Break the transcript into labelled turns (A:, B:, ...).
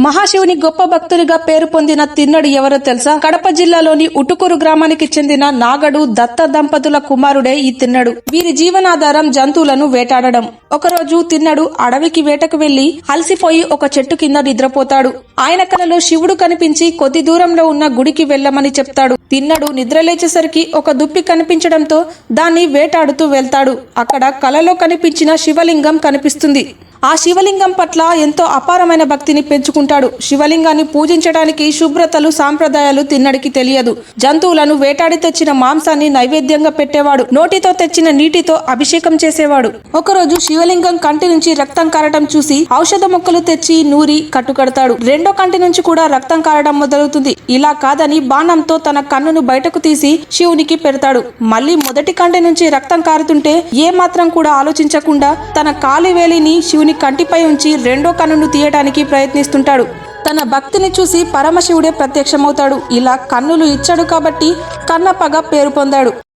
A: మహాశివుని గొప్ప భక్తుడిగా పేరు పొందిన తిన్నడు ఎవరో తెలుసా? కడప జిల్లాలోని ఉటుకూరు గ్రామానికి చెందిన నాగడు దత్త దంపతుల కుమారుడే ఈ తిన్నడు. వీరి జీవనాధారం జంతువులను వేటాడడం. ఒకరోజు తిన్నడు అడవికి వేటకు వెళ్లి అలసిపోయి ఒక చెట్టు కింద నిద్రపోతాడు. ఆయన కలలో శివుడు కనిపించి కొద్ది దూరంలో ఉన్న గుడికి వెళ్లమని చెప్తాడు. తిన్నడు నిద్రలేచేసరికి ఒక దుప్పి కనిపించడంతో దాన్ని వేటాడుతూ వెళ్తాడు. అక్కడ కలలో కనిపించిన శివలింగం కనిపిస్తుంది. ఆ శివలింగం పట్ల ఎంతో అపారమైన భక్తిని పెంచుకుంటాడు. శివలింగాన్ని పూజించడానికి శుభ్రతలు సాంప్రదాయాలు తిన్నడికి తెలియదు. జంతువులను వేటాడి తెచ్చిన మాంసాన్ని నైవేద్యంగా పెట్టేవాడు. నోటితో తెచ్చిన నీటితో అభిషేకం చేసేవాడు. ఒకరోజు శివలింగం కంటి నుంచి రక్తం కారటం చూసి ఔషధ మొక్కలు తెచ్చి నూరి కట్టుకడతాడు. రెండో కంటి నుంచి కూడా రక్తం కారడం మొదలవుతుంది. ఇలా కాదని బాణంతో తన కన్నును బయటకు తీసి శివునికి పెడతాడు. మళ్ళీ మొదటి కంటి నుంచి రక్తం కారుతుంటే ఏ మాత్రం కూడా ఆలోచించకుండా తన కాలి వేలిని శివుని కంటిపై ఉంచి రెండో కన్నును తీయడానికి ప్రయత్నిస్తుంటాడు. తన భక్తిని చూసి పరమశివుడే ప్రత్యక్షమవుతాడు. ఇలా కన్నులు ఇచ్చాడు కాబట్టి కన్నప్పగా పేరు పొందాడు.